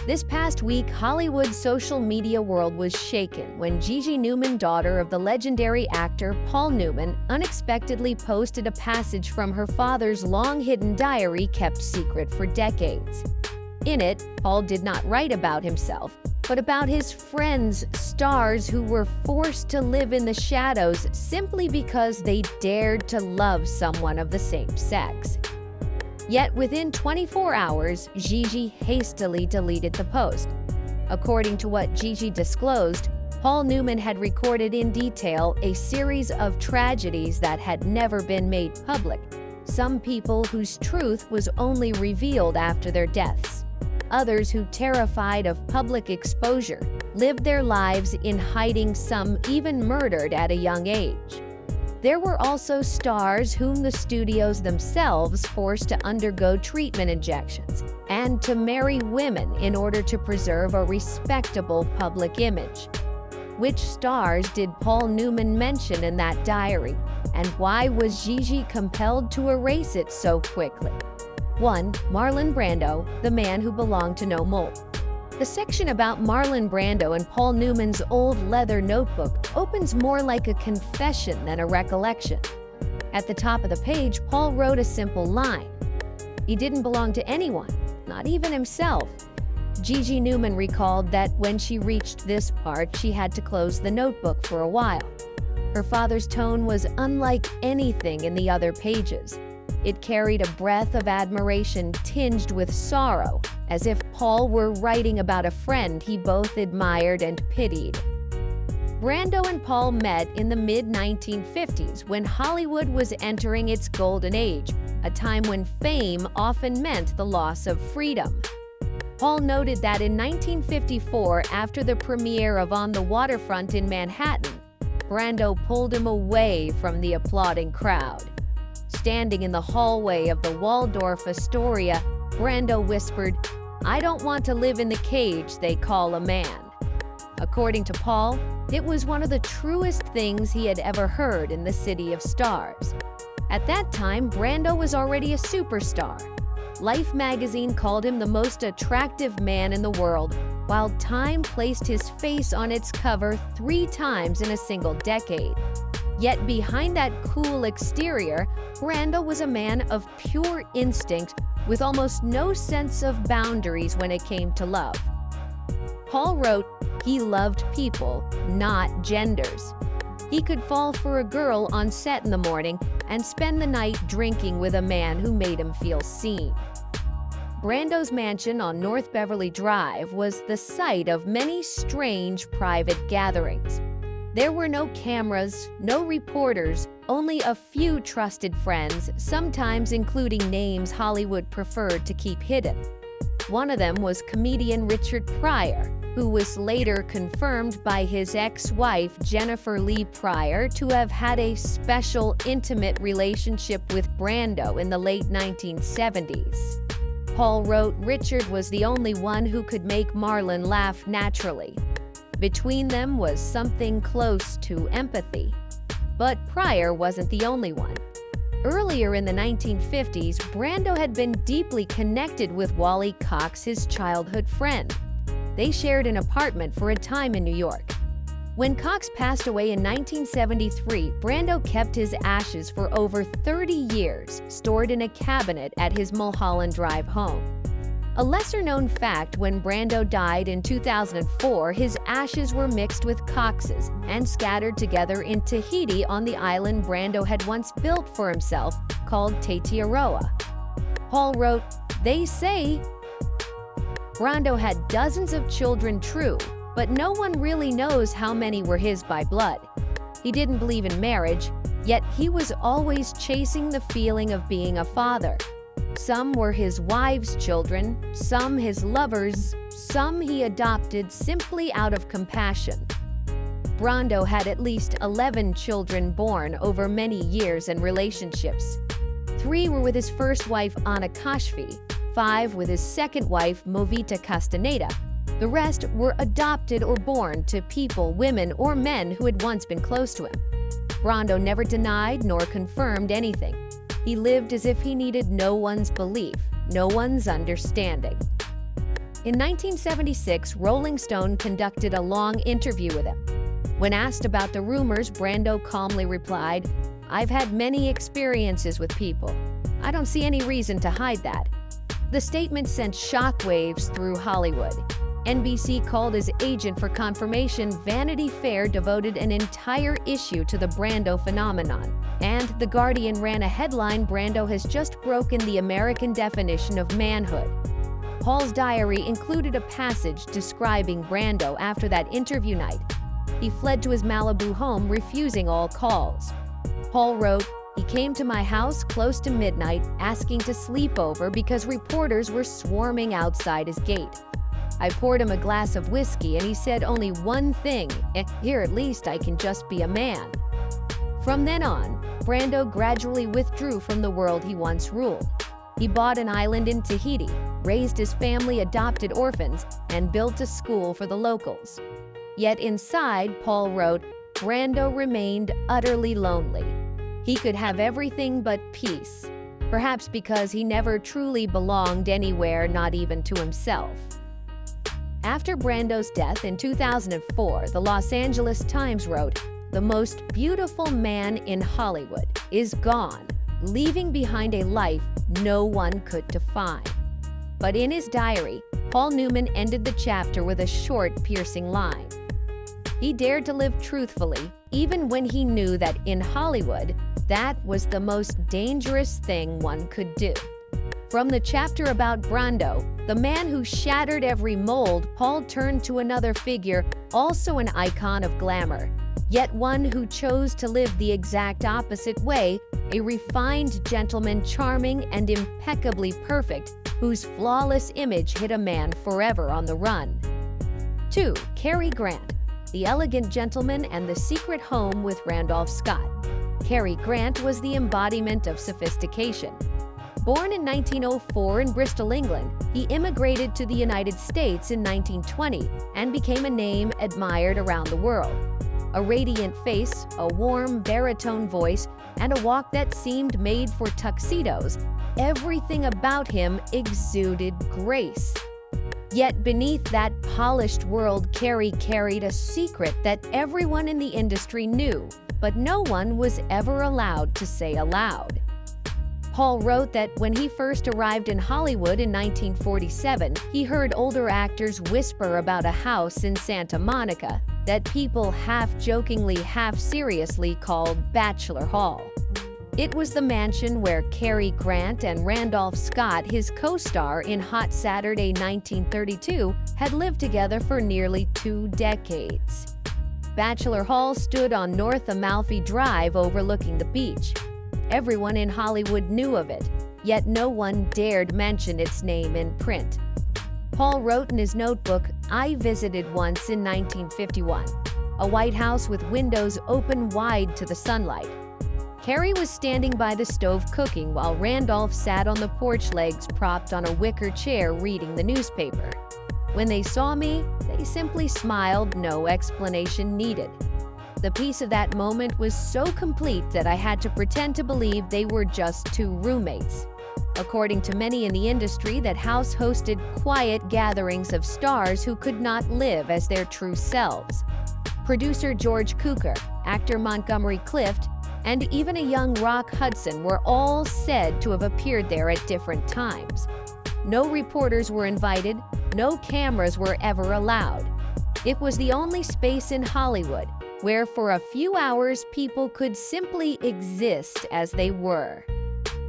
This past week, Hollywood's social media world was shaken when Gigi Newman, daughter of the legendary actor Paul Newman, unexpectedly posted a passage from her father's long-hidden diary kept secret for decades. In it, Paul did not write about himself, but about his friends, stars who were forced to live in the shadows simply because they dared to love someone of the same sex. Yet within 24 hours, Gigi hastily deleted the post. According to what Gigi disclosed, Paul Newman had recorded in detail a series of tragedies that had never been made public, some people whose truth was only revealed after their deaths. Others who, terrified of public exposure, lived their lives in hiding, some even murdered at a young age. There were also stars whom the studios themselves forced to undergo treatment injections and to marry women in order to preserve a respectable public image. Which stars did Paul Newman mention in that diary, and why was Gigi compelled to erase it so quickly? 1. Marlon Brando, the man who belonged to no mold. The section about Marlon Brando and Paul Newman's old leather notebook opens more like a confession than a recollection. At the top of the page, Paul wrote a simple line. He didn't belong to anyone, not even himself. Gigi Newman recalled that when she reached this part, she had to close the notebook for a while. Her father's tone was unlike anything in the other pages. It carried a breath of admiration tinged with sorrow, as if Paul were writing about a friend he both admired and pitied. Brando and Paul met in the mid-1950s when Hollywood was entering its golden age, a time when fame often meant the loss of freedom. Paul noted that in 1954, after the premiere of On the Waterfront in Manhattan, Brando pulled him away from the applauding crowd. Standing in the hallway of the Waldorf Astoria, Brando whispered, "I don't want to live in the cage they call a man." According to Paul, it was one of the truest things he had ever heard in the City of Stars. At that time, Brando was already a superstar. Life magazine called him the most attractive man in the world, while Time placed his face on its cover 3 times in a single decade. Yet behind that cool exterior, Brando was a man of pure instinct with almost no sense of boundaries when it came to love. Paul wrote, he loved people, not genders. He could fall for a girl on set in the morning and spend the night drinking with a man who made him feel seen. Brando's mansion on North Beverly Drive was the site of many strange private gatherings. There were no cameras, no reporters, only a few trusted friends, sometimes including names Hollywood preferred to keep hidden. One of them was comedian Richard Pryor, who was later confirmed by his ex-wife Jennifer Lee Pryor to have had a special, intimate relationship with Brando in the late 1970s. Paul wrote Richard was the only one who could make Marlon laugh naturally. Between them was something close to empathy. But Pryor wasn't the only one. Earlier in the 1950s, Brando had been deeply connected with Wally Cox, his childhood friend. They shared an apartment for a time in New York. When Cox passed away in 1973, Brando kept his ashes for over 30 years, stored in a cabinet at his Mulholland Drive home. A lesser-known fact, when Brando died in 2004, his ashes were mixed with Cox's and scattered together in Tahiti on the island Brando had once built for himself, called Tetiaroa. Paul wrote, "They say Brando had dozens of children, true, but no one really knows how many were his by blood. He didn't believe in marriage, yet he was always chasing the feeling of being a father. Some were his wife's children, some his lovers, some he adopted simply out of compassion." Brando had at least 11 children born over many years and relationships. 3 were with his first wife, Anna Kashfi, 5 with his second wife, Movita Castaneda. The rest were adopted or born to people, women, or men who had once been close to him. Brando never denied nor confirmed anything. He lived as if he needed no one's belief, no one's understanding. In 1976, Rolling Stone conducted a long interview with him. When asked about the rumors, Brando calmly replied, "I've had many experiences with people. I don't see any reason to hide that." The statement sent shockwaves through Hollywood. NBC called his agent for confirmation. Vanity Fair devoted an entire issue to the Brando phenomenon. And The Guardian ran a headline, "Brando has just broken the American definition of manhood." Paul's diary included a passage describing Brando after that interview night. He fled to his Malibu home, refusing all calls. Paul wrote, "He came to my house close to midnight, asking to sleep over because reporters were swarming outside his gate. I poured him a glass of whiskey and he said only one thing, 'Here at least I can just be a man.'" From then on, Brando gradually withdrew from the world he once ruled. He bought an island in Tahiti, raised his family, adopted orphans, and built a school for the locals. Yet inside, Paul wrote, Brando remained utterly lonely. He could have everything but peace, perhaps because he never truly belonged anywhere, not even to himself. After Brando's death in 2004, the Los Angeles Times wrote, "The most beautiful man in Hollywood is gone, leaving behind a life no one could define." But in his diary, Paul Newman ended the chapter with a short, piercing line. He dared to live truthfully, even when he knew that in Hollywood, that was the most dangerous thing one could do. From the chapter about Brando, the man who shattered every mold, Paul turned to another figure, also an icon of glamour, yet one who chose to live the exact opposite way, a refined gentleman, charming and impeccably perfect, whose flawless image hid a man forever on the run. 2. Cary Grant, The Elegant Gentleman and the Secret Home with Randolph Scott. Cary Grant was the embodiment of sophistication. Born in 1904 in Bristol, England, he immigrated to the United States in 1920 and became a name admired around the world. A radiant face, a warm baritone voice, and a walk that seemed made for tuxedos, everything about him exuded grace. Yet beneath that polished world, Cary carried a secret that everyone in the industry knew, but no one was ever allowed to say aloud. Paul wrote that when he first arrived in Hollywood in 1947, he heard older actors whisper about a house in Santa Monica that people half-jokingly, half-seriously called Bachelor Hall. It was the mansion where Cary Grant and Randolph Scott, his co-star in Hot Saturday 1932, had lived together for nearly 2 decades. Bachelor Hall stood on North Amalfi Drive overlooking the beach. Everyone in Hollywood knew of it, yet no one dared mention its name in print. Paul wrote in his notebook, "I visited once in 1951, a White House with windows open wide to the sunlight. Cary was standing by the stove cooking while Randolph sat on the porch, legs propped on a wicker chair, reading the newspaper. When they saw me, they simply smiled, no explanation needed. The peace of that moment was so complete that I had to pretend to believe they were just 2 roommates." According to many in the industry, that house hosted quiet gatherings of stars who could not live as their true selves. Producer George Cukor, actor Montgomery Clift, and even a young Rock Hudson were all said to have appeared there at different times. No reporters were invited, no cameras were ever allowed. It was the only space in Hollywood where for a few hours people could simply exist as they were.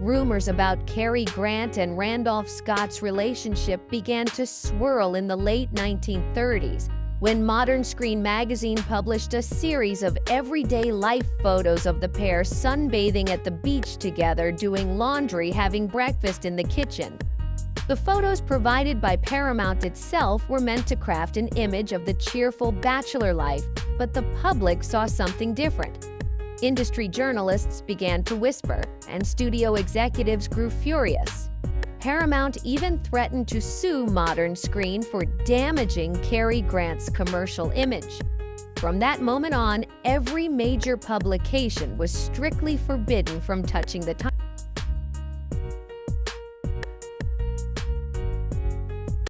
Rumors about Cary Grant and Randolph Scott's relationship began to swirl in the late 1930s, when Modern Screen magazine published a series of everyday life photos of the pair sunbathing at the beach together, doing laundry, having breakfast in the kitchen. The photos provided by Paramount itself were meant to craft an image of the cheerful bachelor life, but the public saw something different. Industry journalists began to whisper, and studio executives grew furious. Paramount even threatened to sue Modern Screen for damaging Cary Grant's commercial image. From that moment on, every major publication was strictly forbidden from touching the